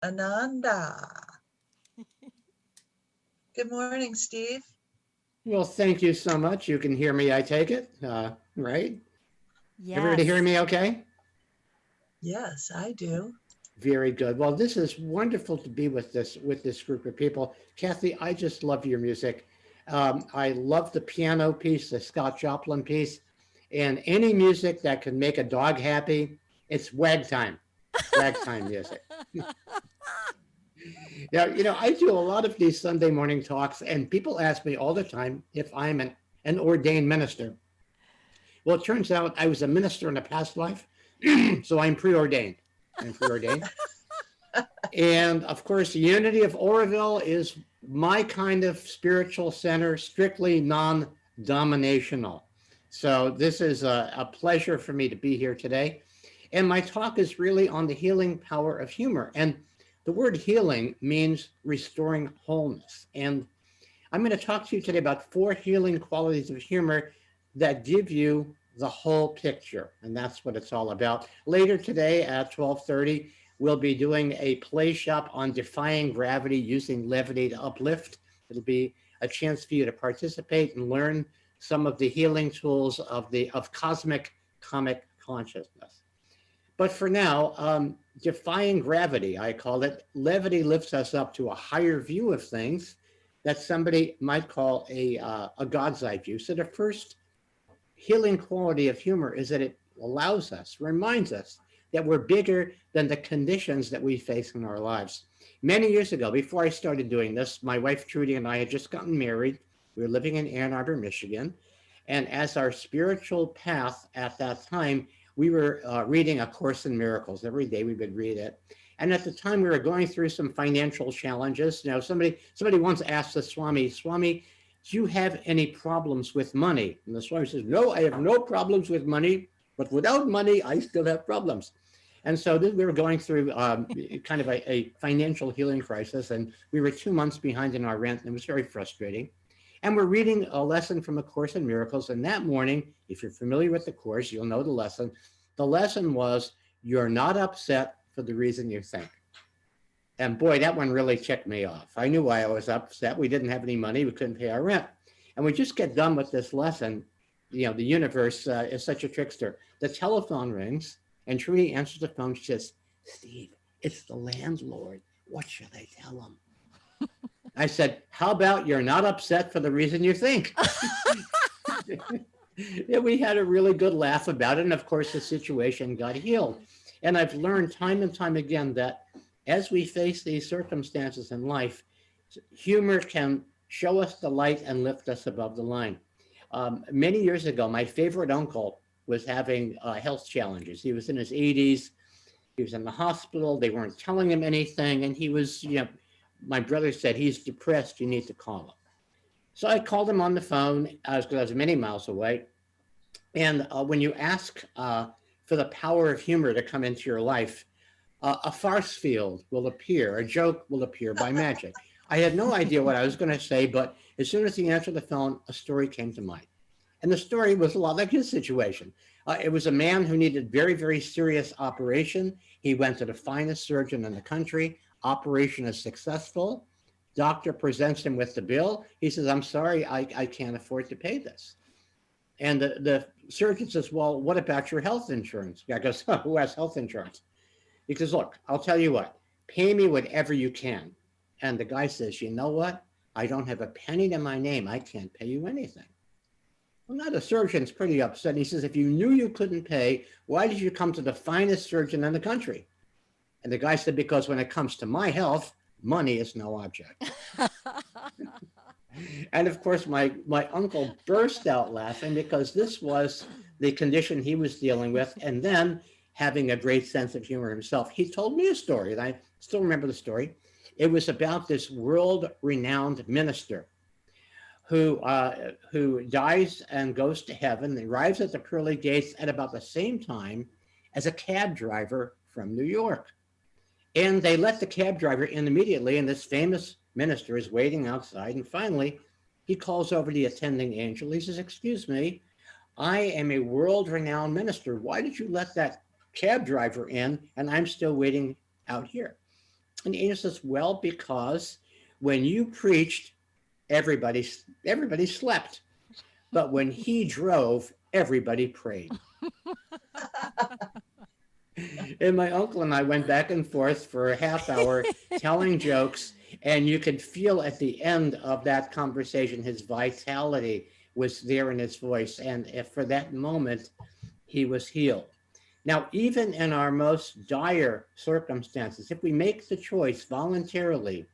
Ananda. Good morning, Steve. Well, thank you so much. You can hear me, I take it, right? Everybody hearing Yes. me okay? Yes, I do. Very good. Well, this is wonderful to be with this group of people. Kathy, I just love your music. I love the piano piece, the Scott Joplin piece, and any music that can make a dog happy. It's wag time music. Now, I do a lot of these Sunday morning talks, and people ask me all the time if I'm an ordained minister. Well, it turns out I was a minister in a past life, so I'm preordained. I'm preordained. And of course, the Unity of Oroville is my kind of spiritual center, strictly non dominational. So, this is a pleasure for me to be here today. And my talk is really on the healing power of humor. And the word healing means restoring wholeness. And I'm going to talk to you today about four healing qualities of humor that give you the whole picture, and that's what it's all about. Later today at 12:30, we'll be doing a play shop on defying gravity using levity to uplift. It'll be a chance for you to participate and learn some of the healing tools of cosmic comic consciousness. But for now, defying gravity, I call it. Levity lifts us up to a higher view of things that somebody might call a God's eye view. So the first healing quality of humor is that it allows us, reminds us that we're bigger than the conditions that we face in our lives. Many years ago, before I started doing this, my wife Trudy and I had just gotten married. We were living in Ann Arbor, Michigan. And as our spiritual path at that time, we were reading A Course in Miracles. Every day we would read it. And at the time, we were going through some financial challenges. Somebody once asked the Swami, do you have any problems with money? And the Swami says, no, I have no problems with money, but without money, I still have problems. And so we were going through kind of a financial healing crisis, and we were 2 months behind in our rent, and it was very frustrating. And we're reading a lesson from A Course in Miracles. And that morning, if you're familiar with the Course, you'll know the lesson. The lesson was, you're not upset for the reason you think. And boy, that one really ticked me off. I knew why I was upset. We didn't have any money. We couldn't pay our rent. And we just get done with this lesson. The universe is such a trickster. The telephone rings, and Trudy answers the phone. She says, Steve, it's the landlord. What should I tell him? I said, how about you're not upset for the reason you think? Yeah, we had a really good laugh about it. And of course, the situation got healed. And I've learned time and time again that as we face these circumstances in life, humor can show us the light and lift us above the line. Many years ago, my favorite uncle was having health challenges. He was in his 80s. He was in the hospital. They weren't telling him anything. And he was, my brother said, he's depressed. You need to call him. So I called him on the phone because I was many miles away. And when you ask for the power of humor to come into your life, a farce field will appear, a joke will appear by magic. I had no idea what I was going to say, but as soon as he answered the phone, a story came to mind. And the story was a lot like his situation. It was a man who needed very, very serious operation. He went to the finest surgeon in the country. Operation is successful. Doctor presents him with the bill. He says, I'm sorry, I can't afford to pay this. And the surgeon says, well, what about your health insurance? Guy goes, oh, who has health insurance? He says, look, I'll tell you what, pay me whatever you can. And the guy says, you know what? I don't have a penny to my name. I can't pay you anything. Well, now the surgeon's pretty upset. He says, if you knew you couldn't pay, why did you come to the finest surgeon in the country? And the guy said, because when it comes to my health, money is no object. And of course, my uncle burst out laughing because this was the condition he was dealing with. And then having a great sense of humor himself, he told me a story, and I still remember the story. It was about this world-renowned minister who dies and goes to heaven, and arrives at the pearly gates at about the same time as a cab driver from New York. And they let the cab driver in immediately, and this famous minister is waiting outside. And finally, he calls over the attending angel. He says, excuse me, I am a world-renowned minister. Why did you let that cab driver in, and I'm still waiting out here? And the angel says, well, because when you preached, everybody, everybody slept. But when he drove, everybody prayed. And my uncle and I went back and forth for a half hour telling jokes. And you could feel at the end of that conversation, his vitality was there in his voice. And if for that moment, he was healed. Now, even in our most dire circumstances, if we make the choice voluntarily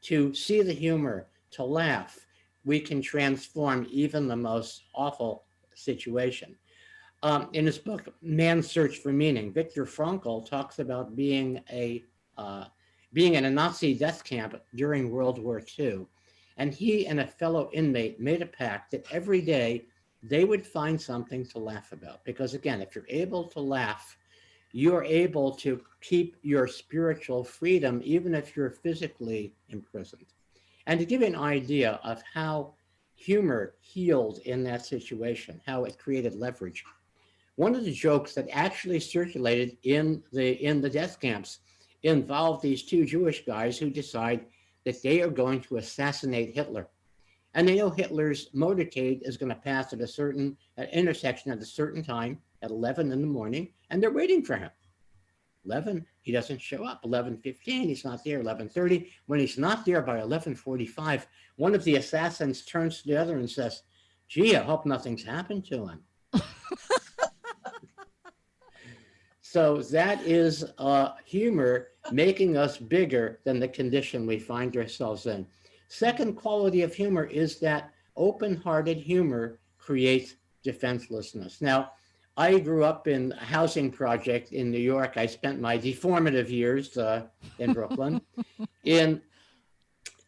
to see the humor, to laugh, we can transform even the most awful situation. In his book, Man's Search for Meaning, Viktor Frankl talks about uh, being in a Nazi death camp during World War II. And he and a fellow inmate made a pact that every day they would find something to laugh about. Because again, if you're able to laugh, you're able to keep your spiritual freedom, even if you're physically imprisoned. And to give you an idea of how humor healed in that situation, how it created leverage, one of the jokes that actually circulated in the death camps involved these two Jewish guys who decide that they are going to assassinate Hitler. And they know Hitler's motorcade is going to pass at a certain intersection at a certain time at 11 in the morning, and they're waiting for him. 11, he doesn't show up. 11:15, he's not there. 11:30, when he's not there by 11:45, one of the assassins turns to the other and says, gee, I hope nothing's happened to him. So that is humor making us bigger than the condition we find ourselves in. Second quality of humor is that open-hearted humor creates defenselessness. Now, I grew up in a housing project in New York. I spent my deformative years in Brooklyn. And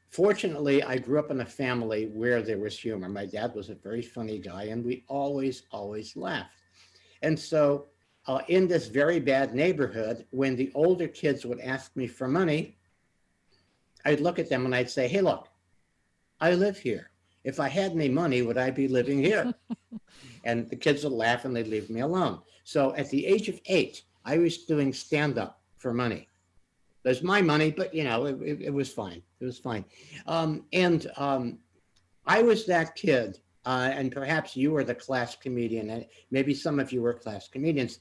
fortunately, I grew up in a family where there was humor. My dad was a very funny guy, and we always, always laughed. And so in this very bad neighborhood, when the older kids would ask me for money, I'd look at them and I'd say, hey, look, I live here. If I had any money, would I be living here? And the kids would laugh and they'd leave me alone. So at the age of 8, I was doing stand-up for money. It was my money, but it was fine. It was fine. And I was that kid, and perhaps you were the class comedian, and maybe some of you were class comedians.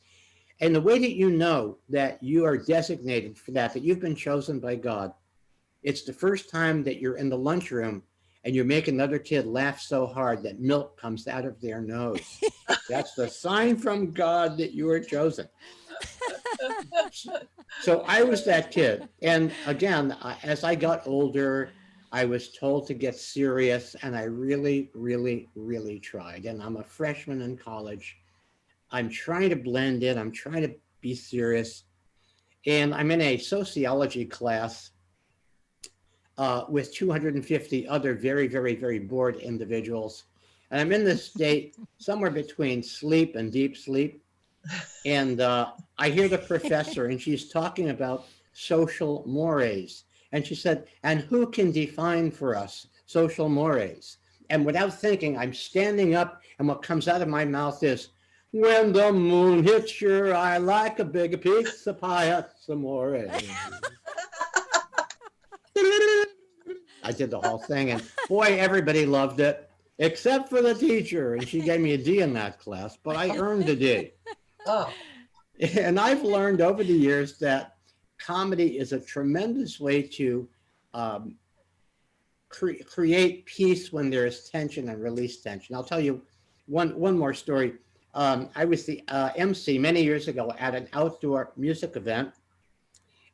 And the way that you know that you are designated for that you've been chosen by God, it's the first time that you're in the lunchroom and you make another kid laugh so hard that milk comes out of their nose. That's the sign from God that you are chosen. So I was that kid. And again, as I got older, I was told to get serious, and I really, really, really tried. And I'm a freshman in college. I'm trying to blend in. I'm trying to be serious. And I'm in a sociology class with 250 other very, very, very bored individuals. And I'm in this state somewhere between sleep and deep sleep. And I hear the professor, and she's talking about social mores. And she said, and who can define for us social mores? And without thinking, I'm standing up, and what comes out of my mouth is, when the moon hits your eye like a big pizza pie, that's amore. I did the whole thing, and boy, everybody loved it, except for the teacher, and she gave me a D in that class, but I earned a D. Oh, And I've learned over the years that comedy is a tremendous way to create peace when there is tension and release tension. I'll tell you one more story. I was the MC many years ago at an outdoor music event.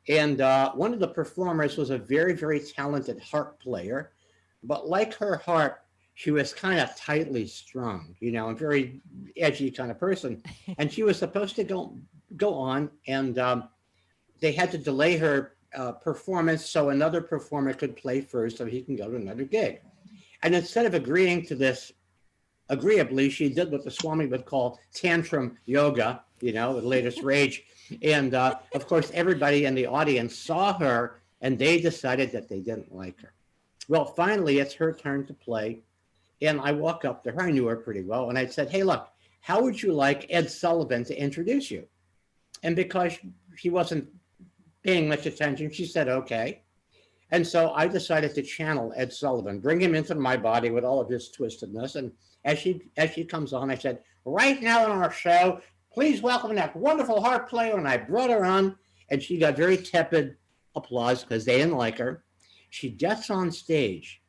And one of the performers was a very, very talented harp player. But like her harp, she was kind of tightly strung, a very edgy kind of person. And she was supposed to go on, and they had to delay her performance so another performer could play first so he can go to another gig. And instead of agreeing to this agreeably, she did what the Swami would call tantrum yoga, the latest rage. And of course, everybody in the audience saw her, and they decided that they didn't like her. Well, finally, it's her turn to play. And I walk up to her, I knew her pretty well, and I said, hey, look, how would you like Ed Sullivan to introduce you? And because she wasn't paying much attention. She said, okay. And so I decided to channel Ed Sullivan, bring him into my body with all of his twistedness. And as she comes on, I said, right now on our show, please welcome that wonderful harp player. And I brought her on, and she got very tepid applause because they didn't like her. She gets on stage.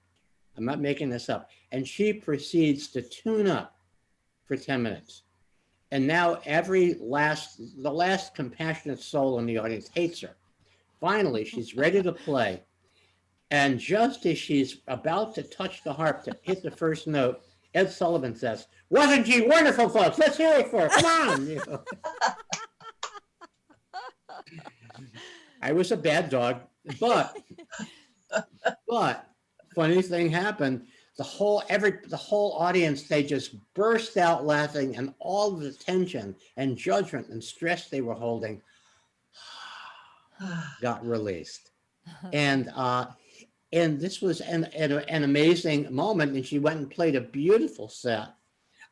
I'm not making this up. And she proceeds to tune up for 10 minutes. And now the last compassionate soul in the audience hates her. Finally, she's ready to play. And just as she's about to touch the harp to hit the first note, Ed Sullivan says, "Wasn't she wonderful, folks? Let's hear it for her. Come on." You know. I was a bad dog, but funny thing happened. The whole audience, they just burst out laughing, and all of the tension and judgment and stress they were holding got released. And this was an amazing moment. And she went and played a beautiful set.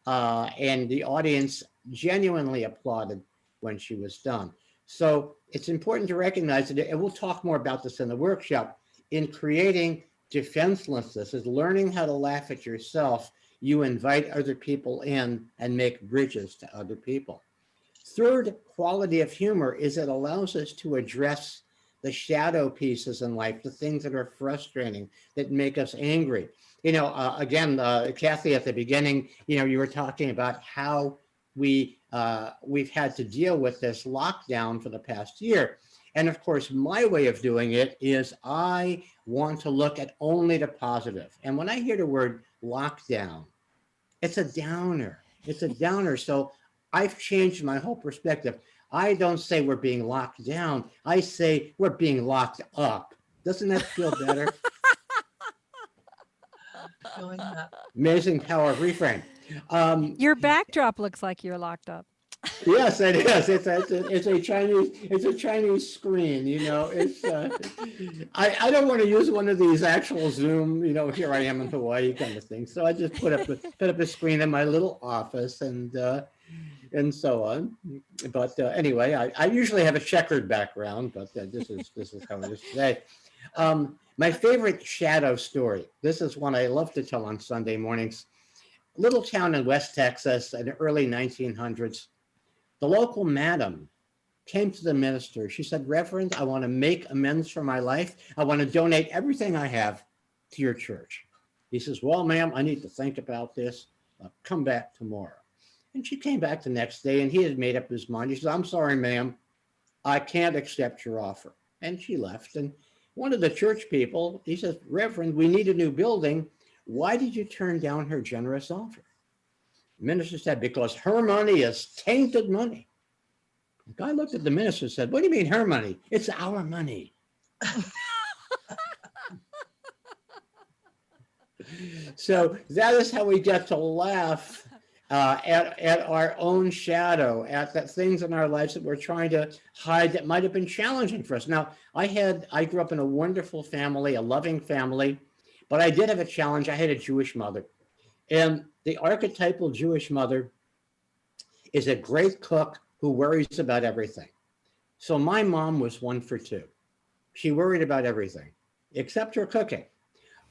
And the audience genuinely applauded when she was done. So it's important to recognize that, and we'll talk more about this in the workshop, in creating defenselessness is learning how to laugh at yourself. You invite other people in and make bridges to other people. Third quality of humor is it allows us to address the shadow pieces in life, the things that are frustrating, that make us angry. You know, again, Kathy, at the beginning, you know, you were talking about how we've had to deal with this lockdown for the past year. And of course, my way of doing it is I want to look at only the positive. And when I hear the word lockdown, it's a downer. It's a downer. So I've changed my whole perspective. I don't say we're being locked down. I say we're being locked up. Doesn't that feel better? Going up. Amazing power of reframe. Your backdrop looks like you're locked up. Yes, it is. It's a Chinese screen. You know, I don't want to use one of these actual Zoom. You know, here I am in Hawaii kind of thing. So I just put up a screen in my little office and so on. But anyway, I usually have a checkered background, but this is how it is today. My favorite shadow story. This is one I love to tell on Sunday mornings. Little town in West Texas in the early 1900s. The local madam came to the minister. She said, "Reverend, I want to make amends for my life. I want to donate everything I have to your church." He says, "Well, ma'am, I need to think about this. Come back tomorrow." And she came back the next day, and he had made up his mind. He said, "I'm sorry, ma'am, I can't accept your offer." And she left. And one of the church people, he says, "Reverend, we need a new building. Why did you turn down her generous offer?" The minister said, "Because her money is tainted money." The guy looked at the minister and said, "What do you mean her money? It's our money." So that is how we get to laugh at our own shadow, at the things in our lives that we're trying to hide that might have been challenging for us. Now, I grew up in a wonderful family, a loving family, but I did have a challenge. I had a Jewish mother. And the archetypal Jewish mother is a great cook who worries about everything. So my mom was one for two. She worried about everything except her cooking.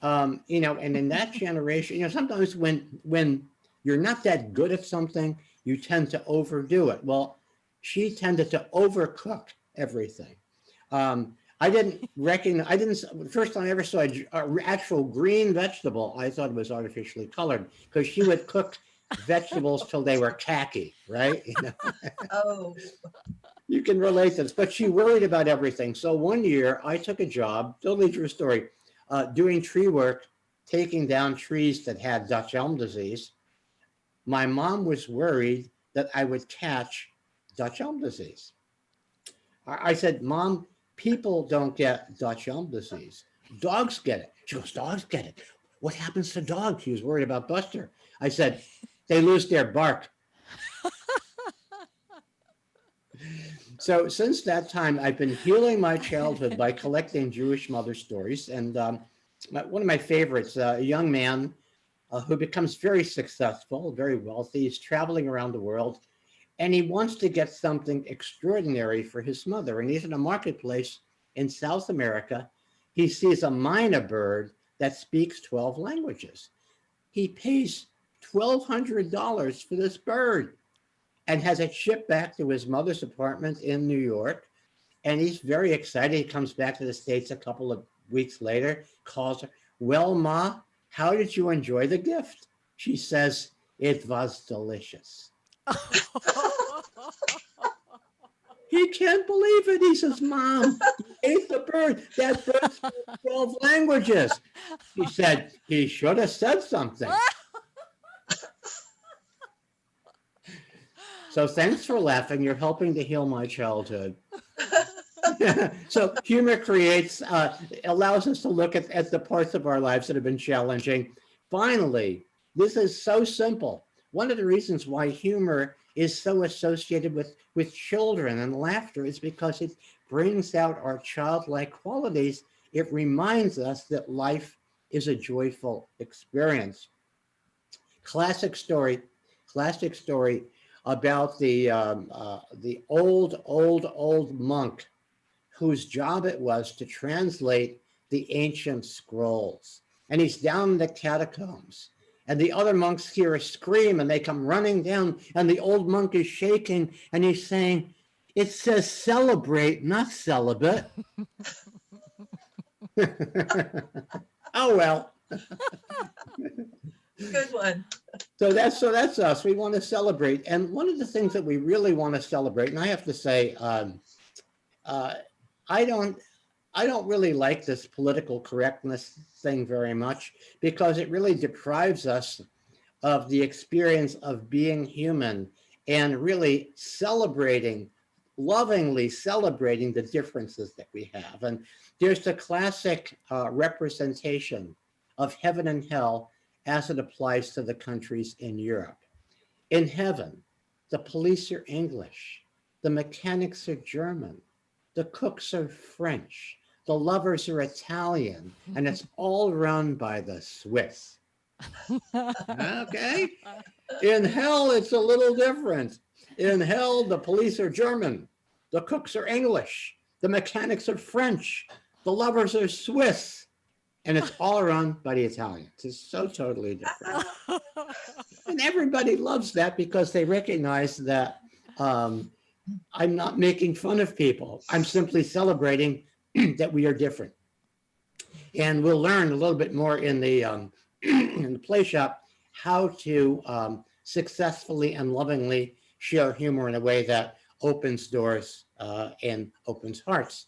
You know, and in that generation, you know, sometimes when you're not that good at something, you tend to overdo it. Well, she tended to overcook everything. The first time I ever saw an actual green vegetable, I thought it was artificially colored because she would cook vegetables till they were khaki, right? You know? Oh, You can relate to this, but she worried about everything. So one year I took a job, totally true story, doing tree work, taking down trees that had Dutch elm disease. My mom was worried that I would catch Dutch elm disease. I said, "Mom, people don't get Dutch elm disease. Dogs get it." She goes, "Dogs get it? What happens to dogs?" She was worried about Buster. I said, "They lose their bark." So since that time, I've been healing my childhood by collecting Jewish mother stories. And one of my favorites, a young man who becomes very successful, very wealthy. He's traveling around the world. and he wants to get something extraordinary for his mother. And he's in a marketplace in South America. He sees a mynah bird that speaks 12 languages. He pays $1,200 for this bird and has it shipped back to his mother's apartment in New York. And he's very excited. He comes back to the States a couple of weeks later, calls her, "Well, Ma, how did you enjoy the gift?" She says, "It was delicious." He can't believe it. He says, "Mom, you ate the bird. That bird spoke 12 languages." She said, "He should have said something." So thanks for laughing. You're helping to heal my childhood. So humor creates, allows us to look at the parts of our lives that have been challenging. Finally, this is so simple. One of the reasons why humor is so associated with children and laughter is because it brings out our childlike qualities. It reminds us that life is a joyful experience. Classic story about the old monk whose job it was to translate the ancient scrolls. And he's down in the catacombs. And the other monks hear a scream and they come running down, and the old monk is shaking and he's saying, "It says celebrate, not celibate." Oh, well. Good one. So that's us. We want to celebrate. And one of the things that we really want to celebrate, and I have to say, I don't really like this political correctness thing very much, because it really deprives us of the experience of being human and really lovingly celebrating the differences that we have. And there's the classic representation of heaven and hell as it applies to the countries in Europe. In heaven, the police are English, the mechanics are German, the cooks are French, the lovers are Italian, and it's all run by the Swiss. Okay? In hell, it's a little different. In hell, the police are German, the cooks are English, the mechanics are French, the lovers are Swiss, and it's all run by the Italians. It's so totally different. And everybody loves that because they recognize that I'm not making fun of people. I'm simply celebrating that we are different. And we'll learn a little bit more in the play shop how to successfully and lovingly share humor in a way that opens doors and opens hearts.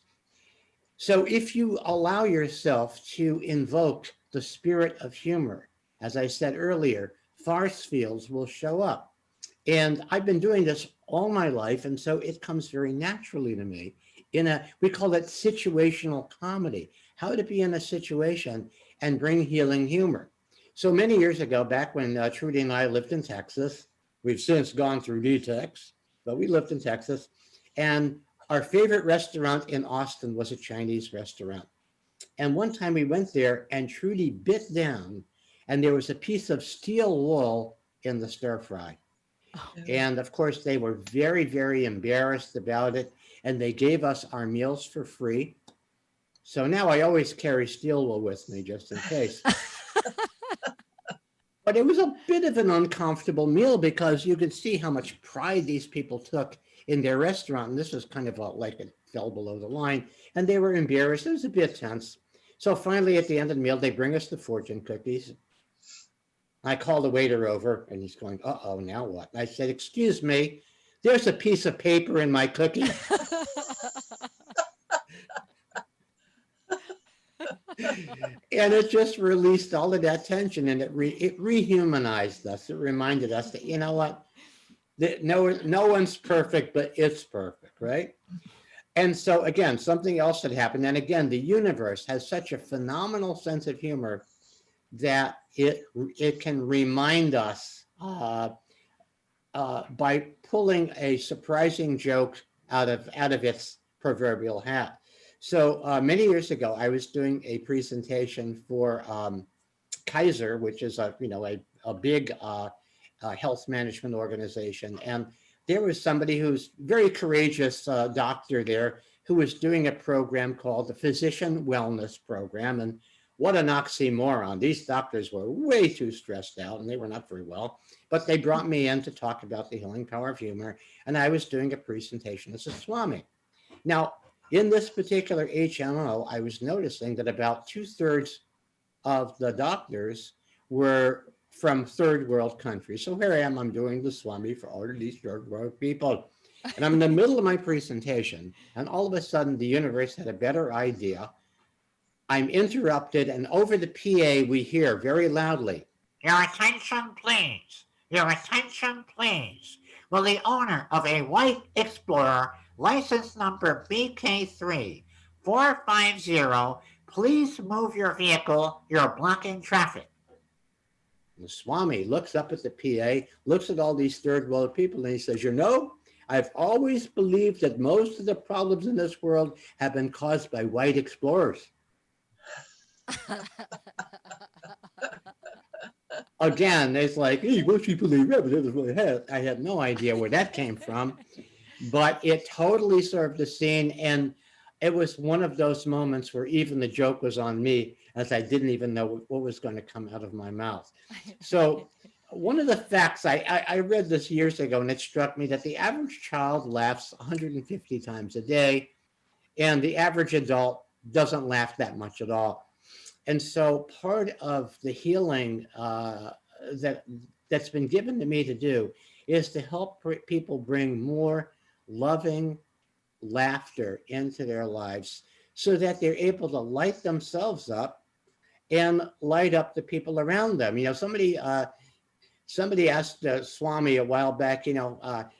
So if you allow yourself to invoke the spirit of humor, as I said earlier, farce fields will show up. And I've been doing this all my life, and so it comes very naturally to me. We call it situational comedy, how to be in a situation and bring healing humor. So many years ago, back when Trudy and I lived in Texas, we've since gone through detox, but we lived in Texas, and our favorite restaurant in Austin was a Chinese restaurant. And one time we went there and Trudy bit down and there was a piece of steel wool in the stir fry. And of course, they were very, very embarrassed about it. And they gave us our meals for free. So now I always carry steel wool with me just in case. But it was a bit of an uncomfortable meal because you could see how much pride these people took in their restaurant. And this was kind of like it fell below the line. And they were embarrassed. It was a bit tense. So finally, at the end of the meal, they bring us the fortune cookies. I call the waiter over and he's going, "Uh-oh, now what?" And I said, "Excuse me, there's a piece of paper in my cookie." And it just released all of that tension, and it rehumanized us. It reminded us that, you know what, no one's perfect, but it's perfect, right? And so again, something else had happened. And again, the universe has such a phenomenal sense of humor that it can remind us by pulling a surprising joke out of its proverbial hat. So many years ago, I was doing a presentation for Kaiser, which is a big health management organization, and there was somebody who's very courageous doctor there who was doing a program called the Physician Wellness Program. And what an oxymoron. These doctors were way too stressed out and they were not very well. But they brought me in to talk about the healing power of humor. And I was doing a presentation as a Swami. Now, in this particular HMO, I was noticing that about 2/3 of the doctors were from third world countries. So here I am, I'm doing the Swami for all of these third world people. And I'm in the middle of my presentation, and all of a sudden the universe had a better idea. I'm interrupted, and over the PA, we hear very loudly, "Your attention, please. Your attention, please. Will the owner of a white Explorer, license number BK3 450, please move your vehicle. You're blocking traffic." The Swami looks up at the PA, looks at all these third world people, and he says, I've always believed that most of the problems in this world have been caused by white explorers. Again, it's like, hey, most people I had no idea where that came from, but it totally served the scene. And it was one of those moments where even the joke was on me, as I didn't even know what was going to come out of my mouth. So one of the facts, I read this years ago, and it struck me that the average child laughs 150 times a day, and the average adult doesn't laugh that much at all. And so part of the healing that's been given to me to do is to help people bring more loving laughter into their lives so that they're able to light themselves up and light up the people around them. Somebody asked Swami a while back,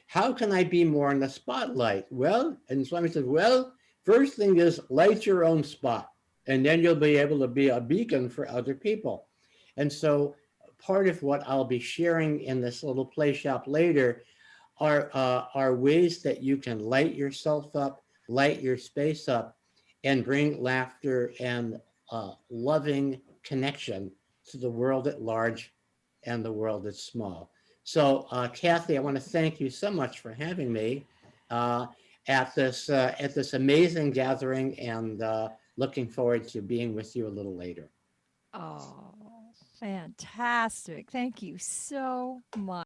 how can I be more in the spotlight? Well, and Swami said, well, first thing is light your own spot, and then you'll be able to be a beacon for other people. And so part of what I'll be sharing in this little play shop later are ways that you can light yourself up, light your space up, and bring laughter and loving connection to the world at large and the world that's small. So, Kathy, I want to thank you so much for having me at this amazing gathering, and looking forward to being with you a little later. Oh, fantastic. Thank you so much.